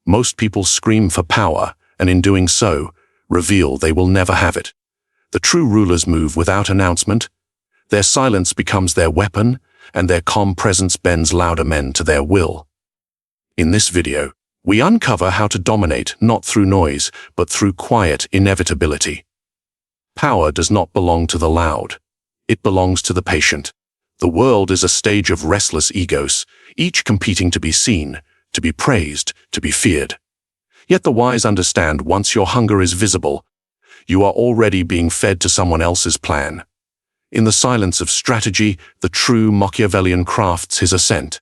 Most people scream for power, and in doing so, reveal they will never have it. The true rulers move without announcement. Their silence becomes their weapon, and their calm presence bends louder men to their will. In this video, we uncover how to dominate not through noise, but through quiet inevitability. Power does not belong to the loud. It belongs to the patient. The world is a stage of restless egos, each competing to be seen, to be praised, to be feared. Yet the wise understand once your hunger is visible, you are already being fed to someone else's plan. In the silence of strategy, the true Machiavellian crafts his ascent.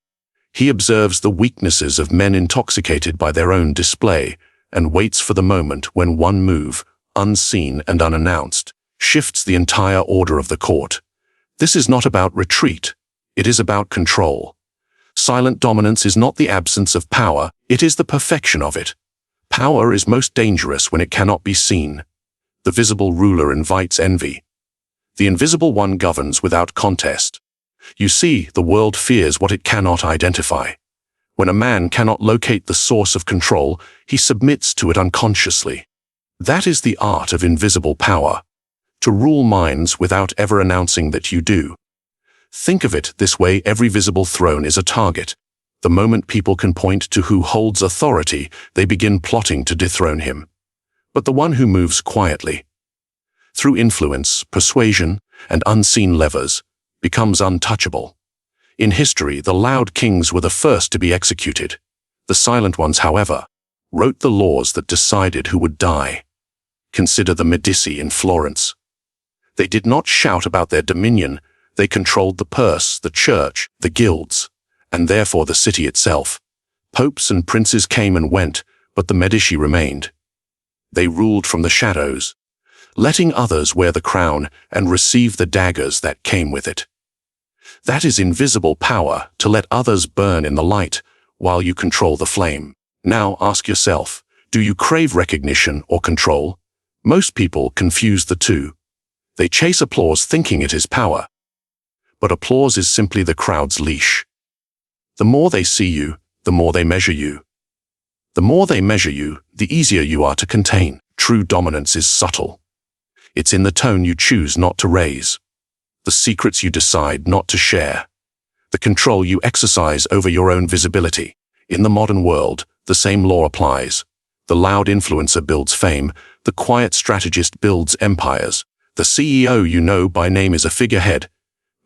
He observes the weaknesses of men intoxicated by their own display and waits for the moment when one move, unseen and unannounced, shifts the entire order of the court. This is not about retreat. It is about control. Silent dominance is not the absence of power, it is the perfection of it. Power is most dangerous when it cannot be seen. The visible ruler invites envy. The invisible one governs without contest. You see, the world fears what it cannot identify. When a man cannot locate the source of control, he submits to it unconsciously. That is the art of invisible power. To rule minds without ever announcing that you do. Think of it this way: every visible throne is a target. The moment people can point to who holds authority, they begin plotting to dethrone him. But the one who moves quietly, through influence, persuasion, and unseen levers, becomes untouchable. In history, the loud kings were the first to be executed. The silent ones, however, wrote the laws that decided who would die. Consider the Medici in Florence. They did not shout about their dominion. They controlled the purse, the church, the guilds, and therefore the city itself. Popes and princes came and went, but the Medici remained. They ruled from the shadows, letting others wear the crown and receive the daggers that came with it. That is invisible power, to let others burn in the light while you control the flame. Now ask yourself, do you crave recognition or control? Most people confuse the two. They chase applause thinking it is power. But applause is simply the crowd's leash. The more they see you, the more they measure you. The more they measure you, the easier you are to contain. True dominance is subtle. It's in the tone you choose not to raise, the secrets you decide not to share, the control you exercise over your own visibility. In the modern world, the same law applies. The loud influencer builds fame, the quiet strategist builds empires. The CEO you know by name is a figurehead,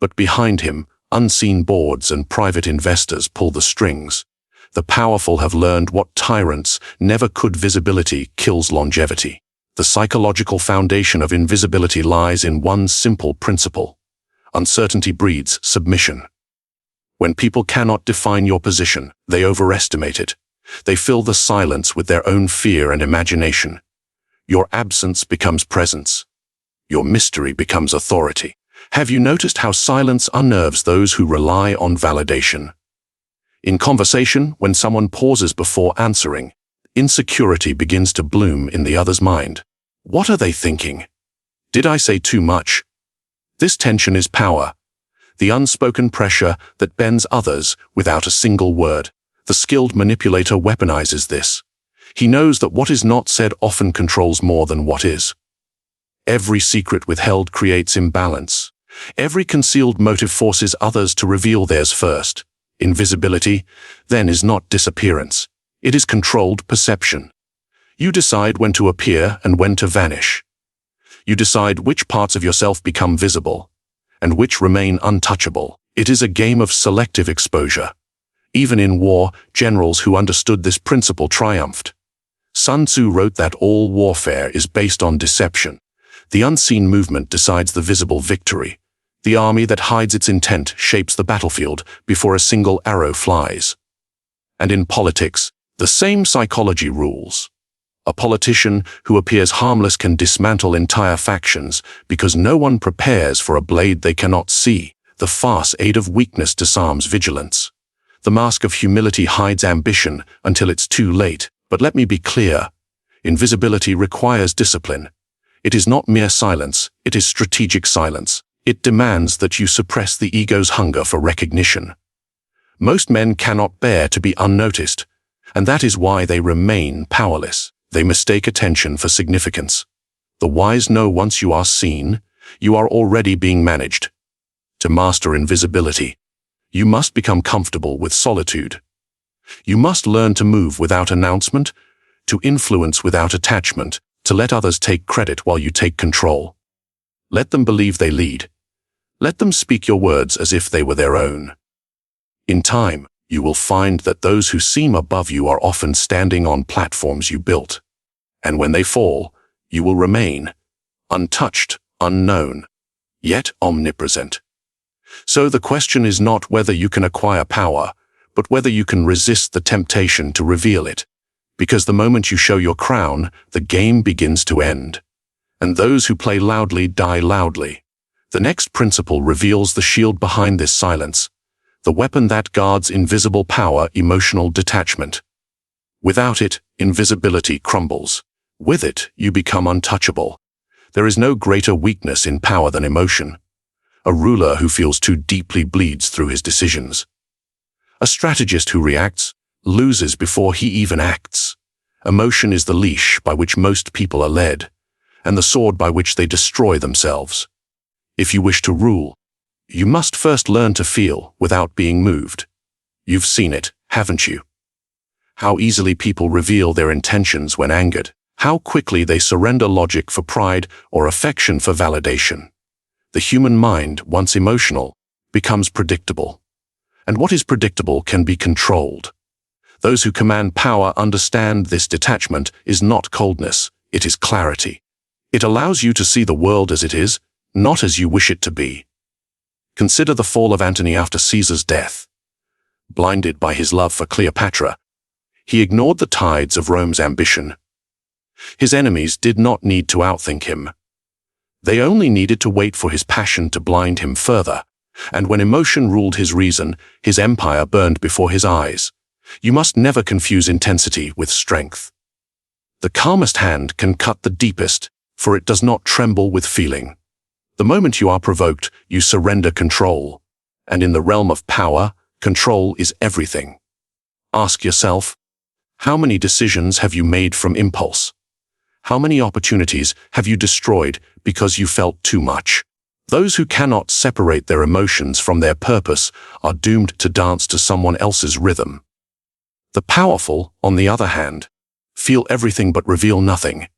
but behind him, unseen boards and private investors pull the strings. The powerful have learned what tyrants never could. Visibility kills longevity. The psychological foundation of invisibility lies in one simple principle. Uncertainty breeds submission. When people cannot define your position, they overestimate it. They fill the silence with their own fear and imagination. Your absence becomes presence. Your mystery becomes authority. Have you noticed how silence unnerves those who rely on validation? In conversation, when someone pauses before answering, insecurity begins to bloom in the other's mind. What are they thinking? Did I say too much? This tension is power, the unspoken pressure that bends others without a single word. The skilled manipulator weaponizes this. He knows that what is not said often controls more than what is. Every secret withheld creates imbalance. Every concealed motive forces others to reveal theirs first. Invisibility, then, is not disappearance. It is controlled perception. You decide when to appear and when to vanish. You decide which parts of yourself become visible and which remain untouchable. It is a game of selective exposure. Even in war, generals who understood this principle triumphed. Sun Tzu wrote that all warfare is based on deception. The unseen movement decides the visible victory. The army that hides its intent shapes the battlefield before a single arrow flies. And in politics, the same psychology rules. A politician who appears harmless can dismantle entire factions because no one prepares for a blade they cannot see. The farce aid of weakness disarms vigilance. The mask of humility hides ambition until it's too late. But let me be clear, invisibility requires discipline. It is not mere silence, it is strategic silence. It demands that you suppress the ego's hunger for recognition. Most men cannot bear to be unnoticed. And that is why they remain powerless. They mistake attention for significance. The wise know once you are seen, you are already being managed. To master invisibility, you must become comfortable with solitude. You must learn to move without announcement, to influence without attachment, to let others take credit while you take control. Let them believe they lead. Let them speak your words as if they were their own. In time, you will find that those who seem above you are often standing on platforms you built. And when they fall, you will remain untouched, unknown, yet omnipresent. So the question is not whether you can acquire power, but whether you can resist the temptation to reveal it. Because the moment you show your crown, the game begins to end. And those who play loudly die loudly. The next principle reveals the shield behind this silence, the weapon that guards invisible power, emotional detachment. Without it, invisibility crumbles. With it, you become untouchable. There is no greater weakness in power than emotion. A ruler who feels too deeply bleeds through his decisions. A strategist who reacts loses before he even acts. Emotion is the leash by which most people are led, and the sword by which they destroy themselves. If you wish to rule, you must first learn to feel without being moved. You've seen it, haven't you? How easily people reveal their intentions when angered. How quickly they surrender logic for pride or affection for validation. The human mind, once emotional, becomes predictable. And what is predictable can be controlled. Those who command power understand this detachment is not coldness, it is clarity. It allows you to see the world as it is, not as you wish it to be. Consider the fall of Antony after Caesar's death. Blinded by his love for Cleopatra, he ignored the tides of Rome's ambition. His enemies did not need to outthink him. They only needed to wait for his passion to blind him further, and when emotion ruled his reason, his empire burned before his eyes. You must never confuse intensity with strength. The calmest hand can cut the deepest, for it does not tremble with feeling. The moment you are provoked, you surrender control. And in the realm of power, control is everything. Ask yourself, how many decisions have you made from impulse? How many opportunities have you destroyed because you felt too much? Those who cannot separate their emotions from their purpose are doomed to dance to someone else's rhythm. The powerful, on the other hand, feel everything but reveal nothing.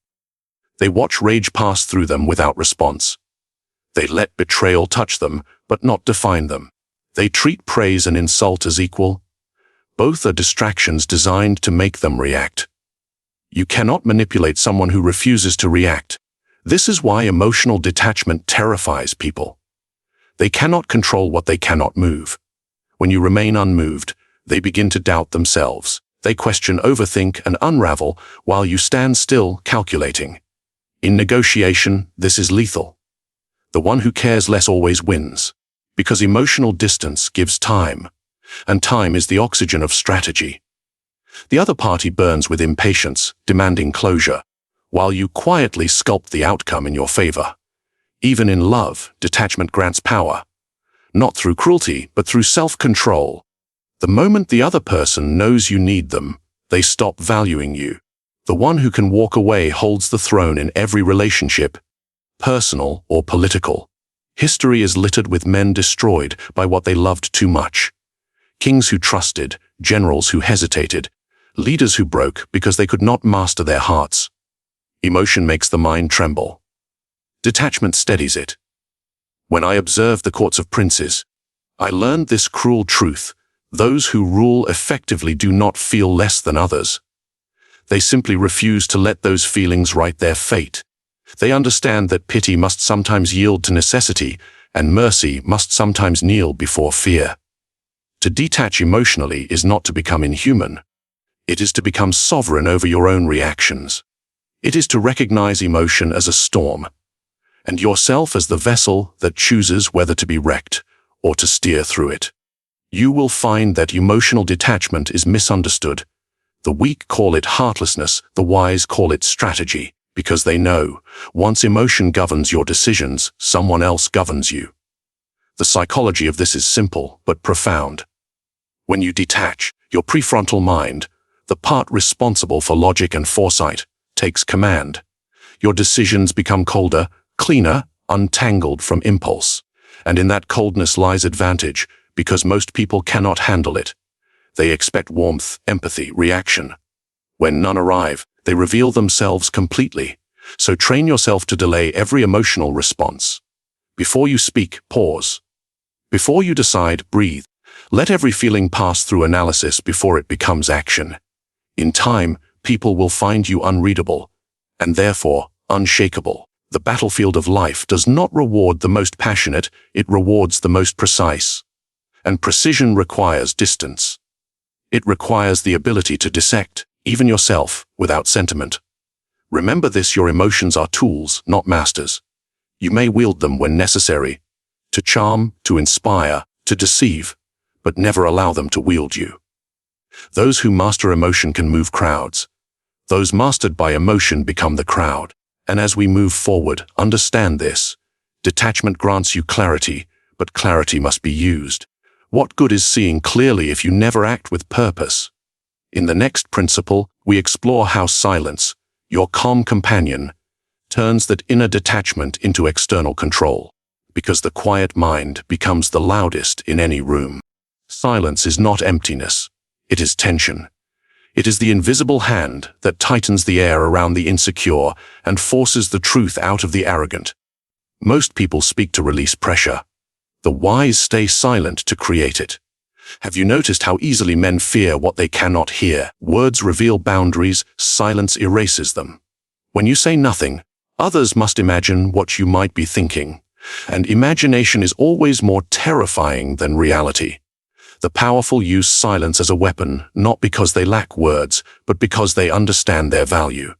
They watch rage pass through them without response. They let betrayal touch them, but not define them. They treat praise and insult as equal. Both are distractions designed to make them react. You cannot manipulate someone who refuses to react. This is why emotional detachment terrifies people. They cannot control what they cannot move. When you remain unmoved, they begin to doubt themselves. They question, overthink, and unravel while you stand still, calculating. In negotiation, this is lethal. The one who cares less always wins, because emotional distance gives time, and time is the oxygen of strategy. The other party burns with impatience, demanding closure, while you quietly sculpt the outcome in your favor. Even in love, detachment grants power, not through cruelty, but through self-control. The moment the other person knows you need them, they stop valuing you. The one who can walk away holds the throne in every relationship, personal or political. History is littered with men destroyed by what they loved too much. Kings who trusted, generals who hesitated, leaders who broke because they could not master their hearts. Emotion makes the mind tremble. Detachment steadies it. When I observed the courts of princes, I learned this cruel truth: those who rule effectively do not feel less than others. They simply refuse to let those feelings write their fate. They understand that pity must sometimes yield to necessity, and mercy must sometimes kneel before fear. To detach emotionally is not to become inhuman. It is to become sovereign over your own reactions. It is to recognize emotion as a storm, and yourself as the vessel that chooses whether to be wrecked or to steer through it. You will find that emotional detachment is misunderstood. The weak call it heartlessness, the wise call it strategy, because they know, once emotion governs your decisions, someone else governs you. The psychology of this is simple but profound. When you detach, your prefrontal mind, The part responsible for logic and foresight takes command. Your decisions become colder, cleaner, untangled from impulse. And in that coldness lies advantage, because most people cannot handle it. They expect warmth, empathy, reaction. When none arrive, they reveal themselves completely. So train yourself to delay every emotional response. Before you speak, pause. Before you decide, breathe. Let every feeling pass through analysis before it becomes action. In time, people will find you unreadable, and therefore unshakable. The battlefield of life does not reward the most passionate, it rewards the most precise. And precision requires distance. It requires the ability to dissect, even yourself, without sentiment. Remember this: your emotions are tools, not masters. You may wield them when necessary, to charm, to inspire, to deceive, but never allow them to wield you. Those who master emotion can move crowds. Those mastered by emotion become the crowd. And as we move forward, understand this. Detachment grants you clarity, but clarity must be used. What good is seeing clearly if you never act with purpose? In the next principle, we explore how silence, your calm companion, turns that inner detachment into external control, because the quiet mind becomes the loudest in any room. Silence is not emptiness, it is tension. It is the invisible hand that tightens the air around the insecure and forces the truth out of the arrogant. Most people speak to release pressure. The wise stay silent to create it. Have you noticed how easily men fear what they cannot hear? Words reveal boundaries, silence erases them. When you say nothing, others must imagine what you might be thinking. And imagination is always more terrifying than reality. The powerful use silence as a weapon, not because they lack words, but because they understand their value.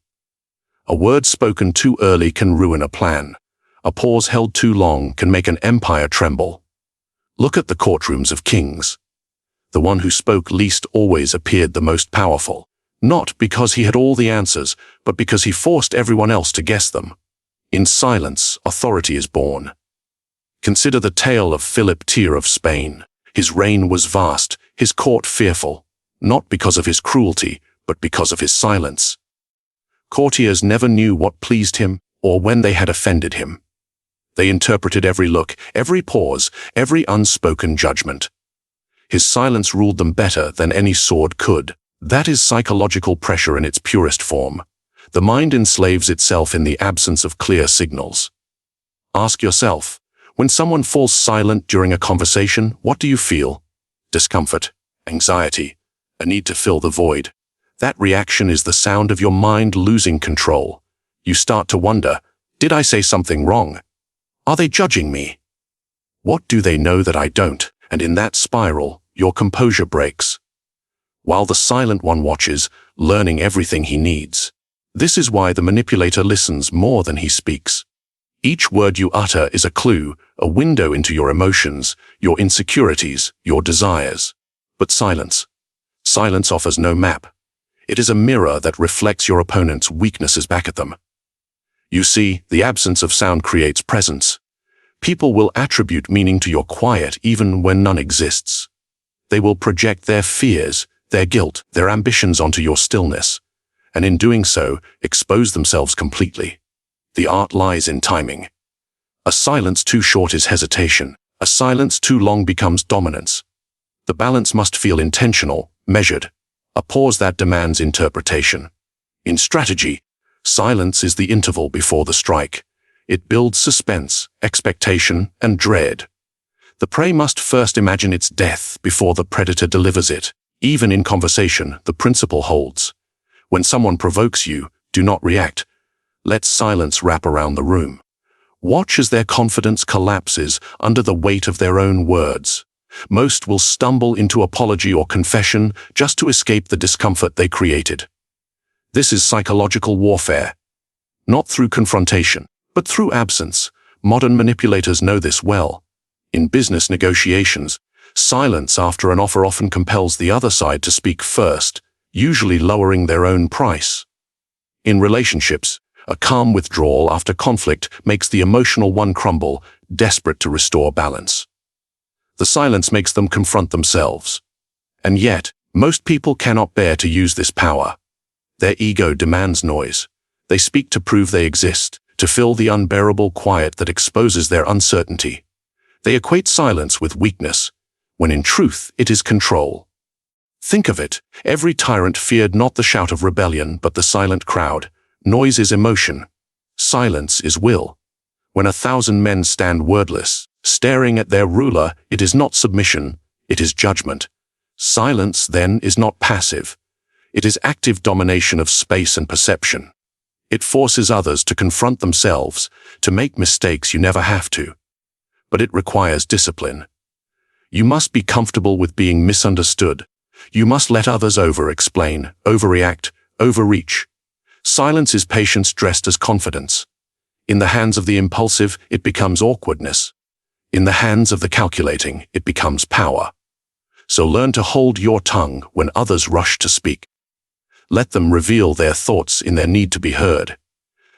A word spoken too early can ruin a plan. A pause held too long can make an empire tremble. Look at the courtrooms of kings. The one who spoke least always appeared the most powerful, not because he had all the answers, but because he forced everyone else to guess them. In silence, authority is born. Consider the tale of Philip Tyr of Spain. His reign was vast, his court fearful, not because of his cruelty, but because of his silence. Courtiers never knew what pleased him or when they had offended him. They interpreted every look, every pause, every unspoken judgment. His silence ruled them better than any sword could. That is psychological pressure in its purest form. The mind enslaves itself in the absence of clear signals. Ask yourself, when someone falls silent during a conversation, what do you feel? Discomfort, anxiety, a need to fill the void. That reaction is the sound of your mind losing control. You start to wonder, did I say something wrong? Are they judging me? What do they know that I don't? And in that spiral, your composure breaks. While the silent one watches, learning everything he needs. This is why the manipulator listens more than he speaks. Each word you utter is a clue, a window into your emotions, your insecurities, your desires. But silence offers no map. It is a mirror that reflects your opponent's weaknesses back at them. You see, the absence of sound creates presence. People will attribute meaning to your quiet even when none exists. They will project their fears, their guilt, their ambitions onto your stillness, and in doing so, expose themselves completely. The art lies in timing. A silence too short is hesitation. A silence too long becomes dominance. The balance must feel intentional, measured. A pause that demands interpretation. In strategy, silence is the interval before the strike. It builds suspense, expectation, and dread. The prey must first imagine its death before the predator delivers it. Even in conversation, the principle holds. When someone provokes you, do not react. Let silence wrap around the room. Watch as their confidence collapses under the weight of their own words. Most will stumble into apology or confession just to escape the discomfort they created. This is psychological warfare. Not through confrontation, but through absence. Modern manipulators know this well. In business negotiations, silence after an offer often compels the other side to speak first, usually lowering their own price. In relationships, a calm withdrawal after conflict makes the emotional one crumble, desperate to restore balance. The silence makes them confront themselves. And yet, Most people cannot bear to use this power. Their ego demands noise. They speak to prove they exist, to fill the unbearable quiet that exposes their uncertainty. They equate silence with weakness, when in truth it is control. Think of it, every tyrant feared not the shout of rebellion but the silent crowd. Noise is emotion. Silence is will. When 1,000 men stand wordless, staring at their ruler, it is not submission, it is judgment. Silence, then, is not passive. It is active domination of space and perception. It forces others to confront themselves, to make mistakes you never have to. But it requires discipline. You must be comfortable with being misunderstood. You must let others over-explain, overreact, overreach. Silence is patience dressed as confidence. In the hands of the impulsive, it becomes awkwardness. In the hands of the calculating, it becomes power. So learn to hold your tongue when others rush to speak. Let them reveal their thoughts in their need to be heard.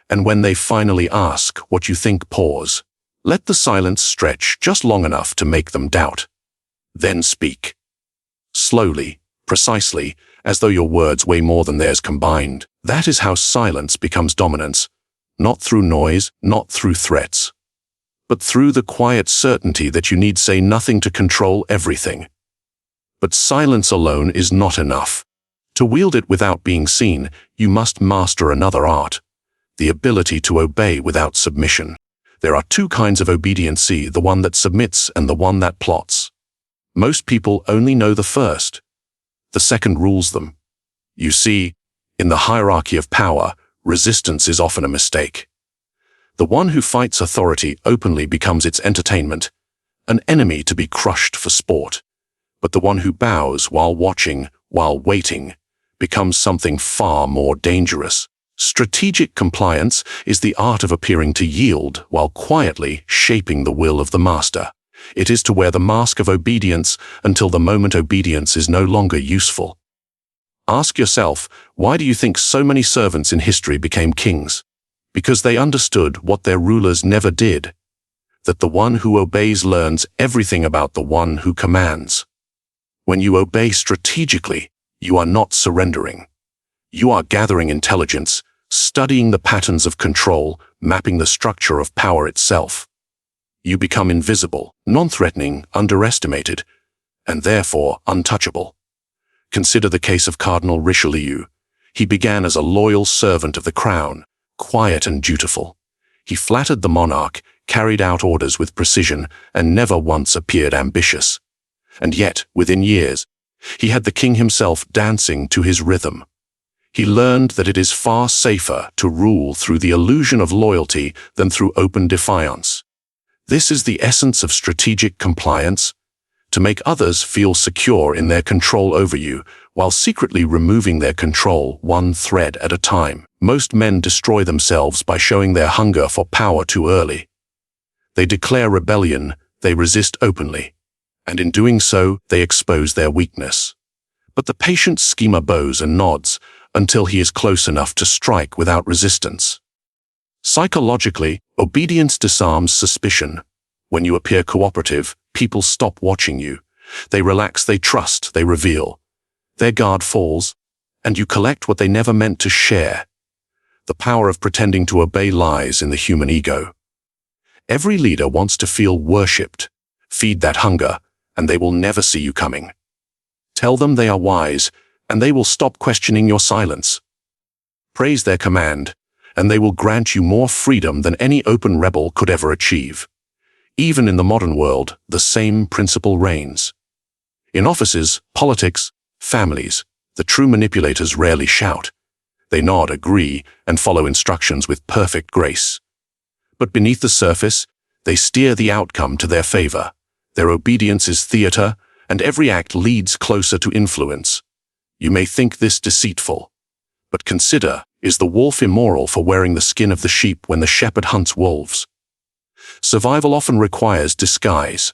And when they finally ask what you think, pause. Let the silence stretch just long enough to make them doubt. Then speak. Slowly, precisely, as though your words weigh more than theirs combined. That is how silence becomes dominance, not through noise, not through threats, but through the quiet certainty that you need say nothing to control everything. But silence alone is not enough. To wield it without being seen, you must master another art, the ability to obey without submission. There are two kinds of obedience, the one that submits and the one that plots. Most people only know the first. The second rules them. You see, in the hierarchy of power, resistance is often a mistake. The one who fights authority openly becomes its entertainment, an enemy to be crushed for sport. But the one who bows while watching, while waiting, becomes something far more dangerous. Strategic compliance is the art of appearing to yield while quietly shaping the will of the master. It is to wear the mask of obedience until the moment obedience is no longer useful. Ask yourself, why do you think so many servants in history became kings? Because they understood what their rulers never did, that the one who obeys learns everything about the one who commands. When you obey strategically, you are not surrendering. You are gathering intelligence, studying the patterns of control, mapping the structure of power itself. You become invisible, non-threatening, underestimated, and therefore untouchable. Consider the case of Cardinal Richelieu. He began as a loyal servant of the crown, quiet and dutiful. He flattered the monarch, carried out orders with precision, and never once appeared ambitious. And yet, within years, he had the king himself dancing to his rhythm. He learned that it is far safer to rule through the illusion of loyalty than through open defiance. This is the essence of strategic compliance, to make others feel secure in their control over you, while secretly removing their control one thread at a time. Most men destroy themselves by showing their hunger for power too early. They declare rebellion, they resist openly, and in doing so, they expose their weakness. But the patient schemer bows and nods until he is close enough to strike without resistance. Psychologically, obedience disarms suspicion. When you appear cooperative, people stop watching you. They relax, they trust, they reveal. Their guard falls, and you collect what they never meant to share. The power of pretending to obey lies in the human ego. Every leader wants to feel worshipped. Feed that hunger, and they will never see you coming. Tell them they are wise, and they will stop questioning your silence. Praise their command, and they will grant you more freedom than any open rebel could ever achieve. Even in the modern world, the same principle reigns. In offices, politics, families, the true manipulators rarely shout. They nod, agree, and follow instructions with perfect grace. But beneath the surface, they steer the outcome to their favor. Their obedience is theater, and every act leads closer to influence. You may think this deceitful, but consider, is the wolf immoral for wearing the skin of the sheep when the shepherd hunts wolves? Survival often requires disguise.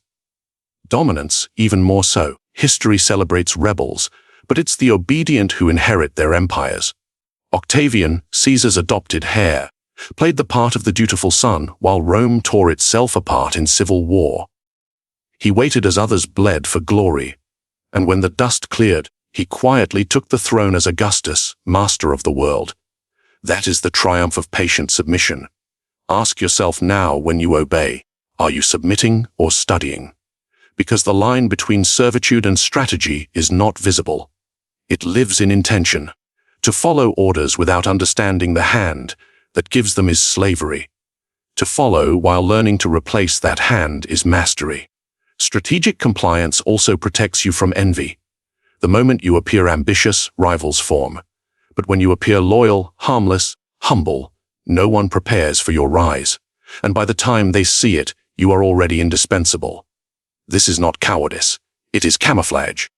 Dominance, even more so. History celebrates rebels, but it's the obedient who inherit their empires. Octavian, Caesar's adopted heir, played the part of the dutiful son while Rome tore itself apart in civil war. He waited as others bled for glory, and when the dust cleared, He quietly took the throne as Augustus, master of the world. That is the triumph of patient submission. Ask yourself now when you obey, are you submitting or studying? Because the line between servitude and strategy is not visible. It lives in intention. To follow orders without understanding the hand that gives them is slavery. To follow while learning to replace that hand is mastery. Strategic compliance also protects you from envy. The moment you appear ambitious, rivals form. But when you appear loyal, harmless, humble, no one prepares for your rise. And by the time they see it, you are already indispensable. This is not cowardice. It is camouflage.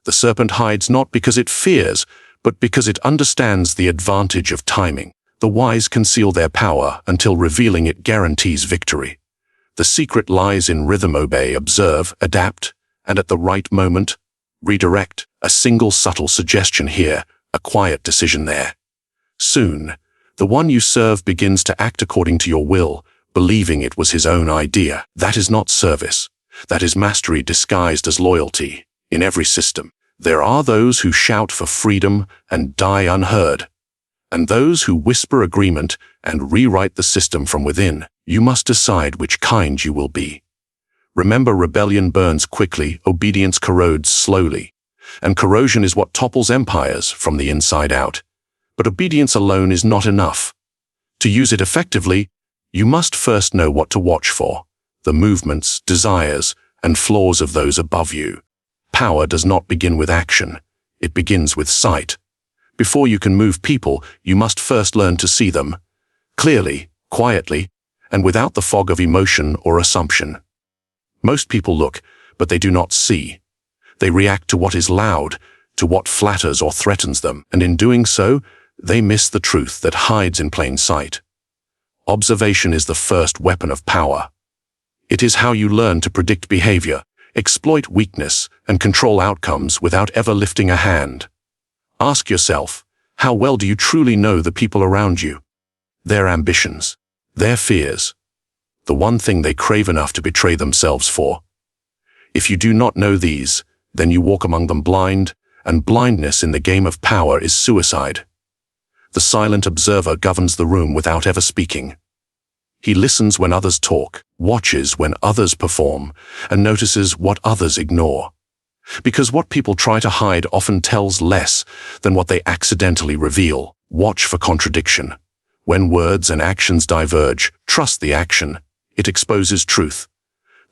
The serpent hides not because it fears, but because it understands the advantage of timing. The wise conceal their power until revealing it guarantees victory. The secret lies in rhythm. Obey, observe, adapt, and at the right moment, redirect. A single subtle suggestion here, a quiet decision there. Soon, the one you serve begins to act according to your will, believing it was his own idea. That is not service. That is mastery disguised as loyalty. In every system, there are those who shout for freedom and die unheard, and those who whisper agreement and rewrite the system from within. You must decide which kind you will be. Remember, rebellion burns quickly, obedience corrodes slowly, and corrosion is what topples empires from the inside out. But obedience alone is not enough. To use it effectively, you must first know what to watch for, the movements, desires, and flaws of those above you. Power does not begin with action. It begins with sight. Before you can move people, you must first learn to see them, clearly, quietly, and without the fog of emotion or assumption. Most people look, but they do not see. They react to what is loud, to what flatters or threatens them, and in doing so, they miss the truth that hides in plain sight. Observation is the first weapon of power. It is how you learn to predict behavior, exploit weakness, and control outcomes without ever lifting a hand. Ask yourself, how well do you truly know the people around you? Their ambitions, their fears, the one thing they crave enough to betray themselves for. If you do not know these, then you walk among them blind, and blindness in the game of power is suicide. The silent observer governs the room without ever speaking. He listens when others talk, watches when others perform, and notices what others ignore. Because what people try to hide often tells less than what they accidentally reveal. Watch for contradiction. When words and actions diverge, trust the action. It exposes truth.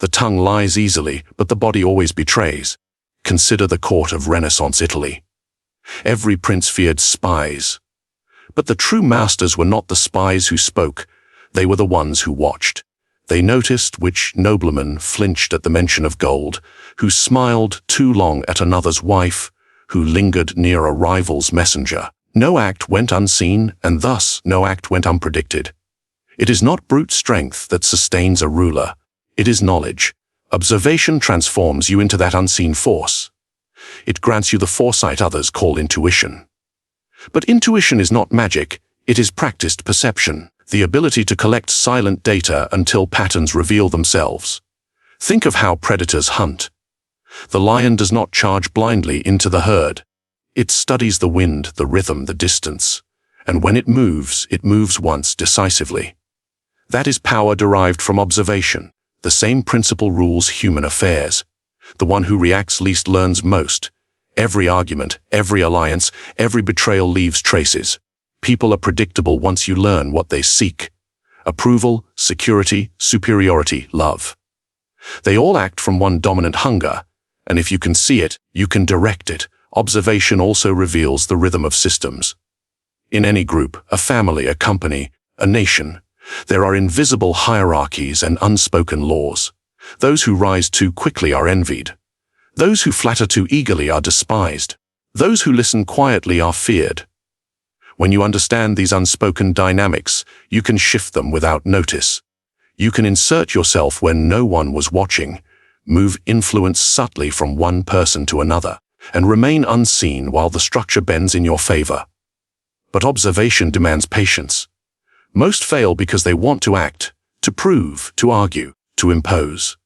The tongue lies easily, but the body always betrays. Consider the court of Renaissance Italy. Every prince feared spies. But the true masters were not the spies who spoke. They were the ones who watched. They noticed which nobleman flinched at the mention of gold, who smiled too long at another's wife, who lingered near a rival's messenger. No act went unseen, and thus no act went unpredicted. It is not brute strength that sustains a ruler. It is knowledge. Observation transforms you into that unseen force. It grants you the foresight others call intuition. But intuition is not magic. It is practiced perception, the ability to collect silent data until patterns reveal themselves. Think of how predators hunt. The lion does not charge blindly into the herd. It studies the wind, the rhythm, the distance, and when it moves once decisively. That is power derived from observation. The same principle rules human affairs. The one who reacts least learns most. Every argument, every alliance, every betrayal leaves traces. People are predictable once you learn what they seek. Approval, security, superiority, love. They all act from one dominant hunger, and if you can see it, you can direct it. Observation also reveals the rhythm of systems. In any group, a family, a company, a nation, there are invisible hierarchies and unspoken laws. Those who rise too quickly are envied. Those who flatter too eagerly are despised. Those who listen quietly are feared. When you understand these unspoken dynamics, you can shift them without notice. You can insert yourself when no one was watching, move influence subtly from one person to another, and remain unseen while the structure bends in your favor. But observation demands patience. Most fail because they want to act, to prove, to argue, to impose.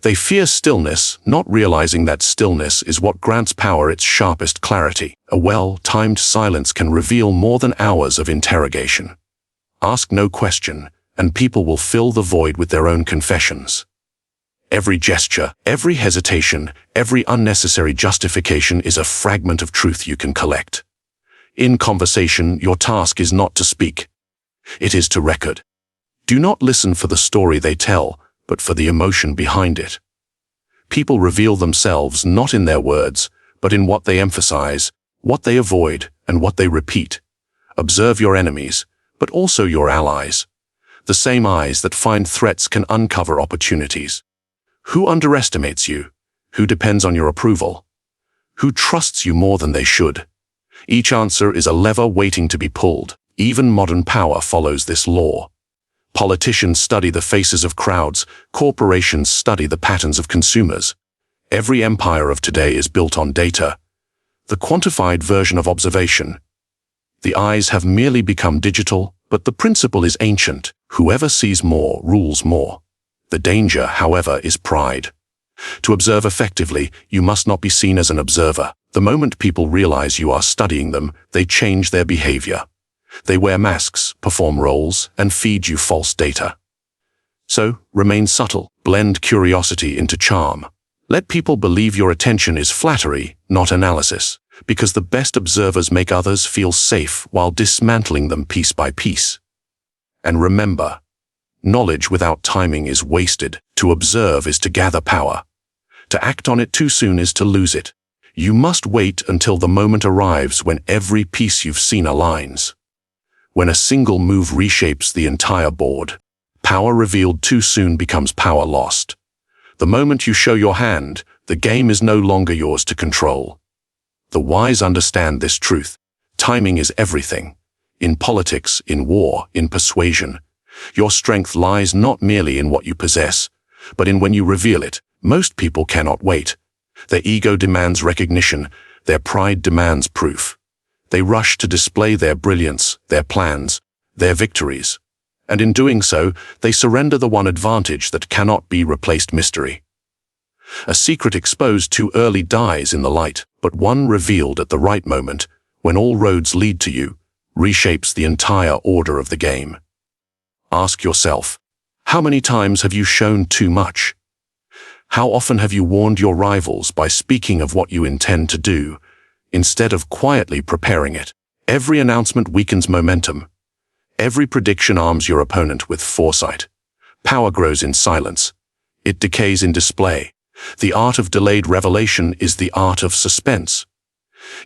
They fear stillness, not realizing that stillness is what grants power its sharpest clarity. A well-timed silence can reveal more than hours of interrogation. Ask no question, and people will fill the void with their own confessions. Every gesture, every hesitation, every unnecessary justification is a fragment of truth you can collect. In conversation, your task is not to speak. It is to record. Do not listen for the story they tell, but for the emotion behind it. People reveal themselves not in their words, but in what they emphasize, what they avoid, and what they repeat. Observe your enemies, but also your allies. The same eyes that find threats can uncover opportunities. Who underestimates you? Who depends on your approval? Who trusts you more than they should? Each answer is a lever waiting to be pulled. Even modern power follows this law. Politicians study the faces of crowds, corporations study the patterns of consumers. Every empire of today is built on data, the quantified version of observation. The eyes have merely become digital, but the principle is ancient. Whoever sees more rules more. The danger, however, is pride. To observe effectively, you must not be seen as an observer. The moment people realize you are studying them, they change their behavior. They wear masks, perform roles, and feed you false data. So, remain subtle, blend curiosity into charm. Let people believe your attention is flattery, not analysis, because the best observers make others feel safe while dismantling them piece by piece. And remember, knowledge without timing is wasted. To observe is to gather power. To act on it too soon is to lose it. You must wait until the moment arrives when every piece you've seen aligns. When a single move reshapes the entire board, power revealed too soon becomes power lost. The moment you show your hand, the game is no longer yours to control. The wise understand this truth. Timing is everything. In politics, in war, in persuasion. Your strength lies not merely in what you possess, but in when you reveal it. Most people cannot wait. Their ego demands recognition, their pride demands proof. They rush to display their brilliance, their plans, their victories. And in doing so, they surrender the one advantage that cannot be replaced: mystery. A secret exposed too early dies in the light, but one revealed at the right moment, when all roads lead to you, reshapes the entire order of the game. Ask yourself, how many times have you shown too much? How often have you warned your rivals by speaking of what you intend to do, instead of quietly preparing it? Every announcement weakens momentum. Every prediction arms your opponent with foresight. Power grows in silence. It decays in display. The art of delayed revelation is the art of suspense.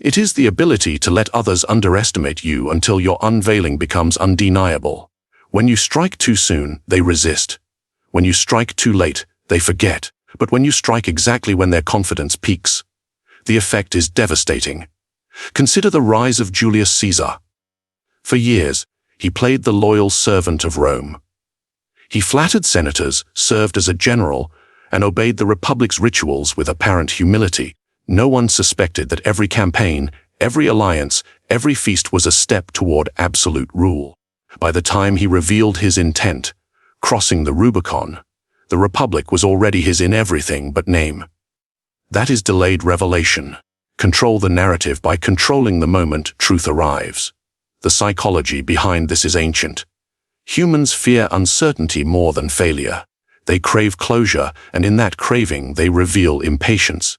It is the ability to let others underestimate you until your unveiling becomes undeniable. When you strike too soon, they resist. When you strike too late, they forget. But when you strike exactly when their confidence peaks, the effect is devastating. Consider the rise of Julius Caesar. For years, he played the loyal servant of Rome. He flattered senators, served as a general, and obeyed the Republic's rituals with apparent humility. No one suspected that every campaign, every alliance, every feast was a step toward absolute rule. By the time he revealed his intent, crossing the Rubicon, the Republic was already his in everything but name. That is delayed revelation. Control the narrative by controlling the moment truth arrives. The psychology behind this is ancient. Humans fear uncertainty more than failure. They crave closure, and in that craving they reveal impatience.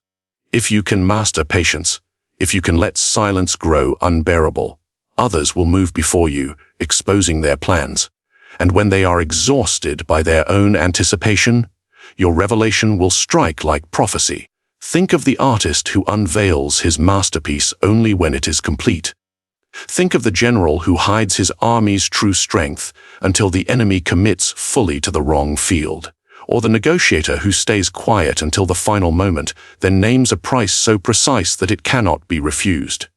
If you can master patience, if you can let silence grow unbearable, others will move before you, exposing their plans. And when they are exhausted by their own anticipation, your revelation will strike like prophecy. Think of the artist who unveils his masterpiece only when it is complete. Think of the general who hides his army's true strength until the enemy commits fully to the wrong field, or the negotiator who stays quiet until the final moment, then names a price so precise that it cannot be refused.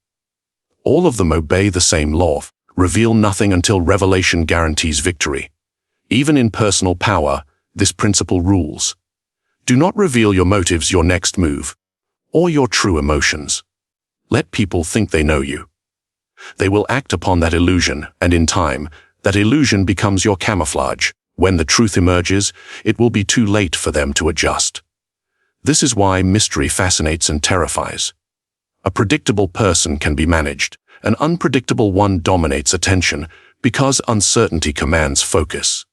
All of them obey the same law. Reveal nothing until revelation guarantees victory. Even in personal power, this principle rules. Do not reveal your motives, your next move, or your true emotions. Let people think they know you. They will act upon that illusion, and in time, that illusion becomes your camouflage. When the truth emerges, it will be too late for them to adjust. This is why mystery fascinates and terrifies. A predictable person can be managed. An unpredictable one dominates attention because uncertainty commands focus.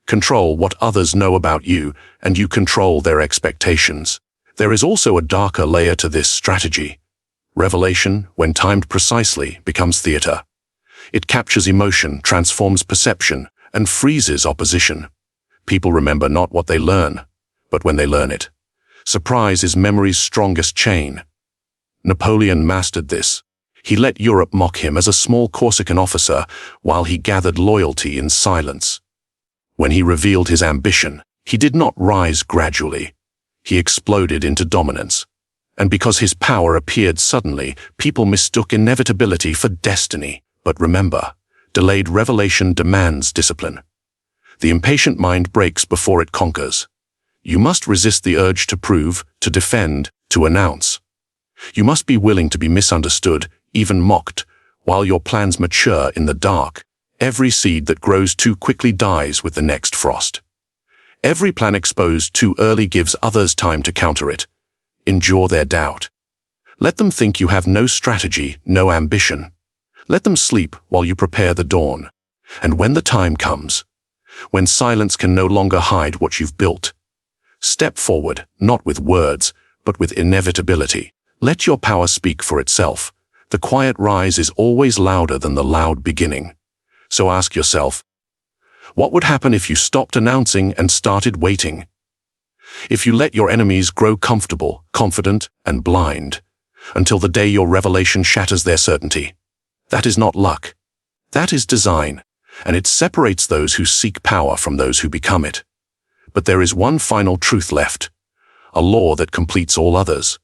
Control what others know about you, and you control their expectations. There is also a darker layer to this strategy. Revelation, when timed precisely, becomes theater. It captures emotion, transforms perception, and freezes opposition. People remember not what they learn, but when they learn it. Surprise is memory's strongest chain. Napoleon mastered this. He let Europe mock him as a small Corsican officer while he gathered loyalty in silence. When he revealed his ambition, he did not rise gradually. He exploded into dominance. And because his power appeared suddenly, people mistook inevitability for destiny. But remember, delayed revelation demands discipline. The impatient mind breaks before it conquers. You must resist the urge to prove, to defend, to announce. You must be willing to be misunderstood, even mocked, while your plans mature in the dark. Every seed that grows too quickly dies with the next frost. Every plan exposed too early gives others time to counter it. Endure their doubt. Let them think you have no strategy, no ambition. Let them sleep while you prepare the dawn. And when the time comes, when silence can no longer hide what you've built, step forward, not with words, but with inevitability. Let your power speak for itself. The quiet rise is always louder than the loud beginning. So ask yourself, what would happen if you stopped announcing and started waiting? If you let your enemies grow comfortable, confident, and blind, until the day your revelation shatters their certainty? That is not luck. That is design, and it separates those who seek power from those who become it. But there is one final truth left, a law that completes all others.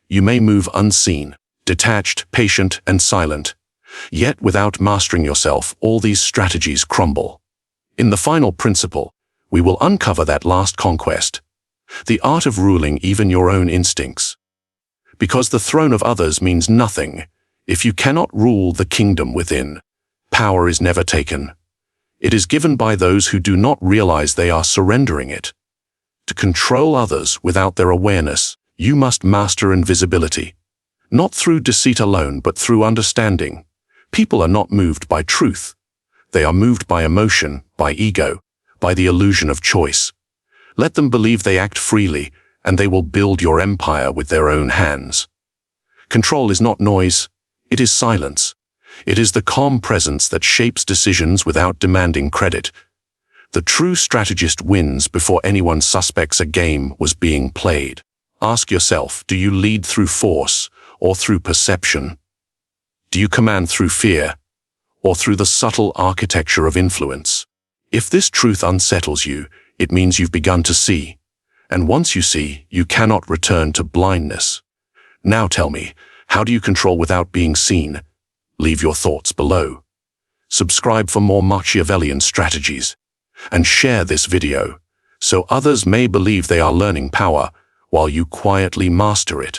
You may move unseen, detached, patient, and silent, yet without mastering yourself, all these strategies crumble. In the final principle, we will uncover that last conquest, the art of ruling even your own instincts. Because the throne of others means nothing if you cannot rule the kingdom within. Power is never taken. It is given by those who do not realize they are surrendering it. To control others without their awareness, you must master invisibility. Not through deceit alone, but through understanding. People are not moved by truth. They are moved by emotion, by ego, by the illusion of choice. Let them believe they act freely, and they will build your empire with their own hands. Control is not noise, it is silence. It is the calm presence that shapes decisions without demanding credit. The true strategist wins before anyone suspects a game was being played. Ask yourself, do you lead through force or through perception? Do you command through fear or through the subtle architecture of influence? If this truth unsettles you, it means you've begun to see. And once you see, you cannot return to blindness. Now tell me, how do you control without being seen? Leave your thoughts below. Subscribe for more Machiavellian strategies. And share this video, so others may believe they are learning power while you quietly master it.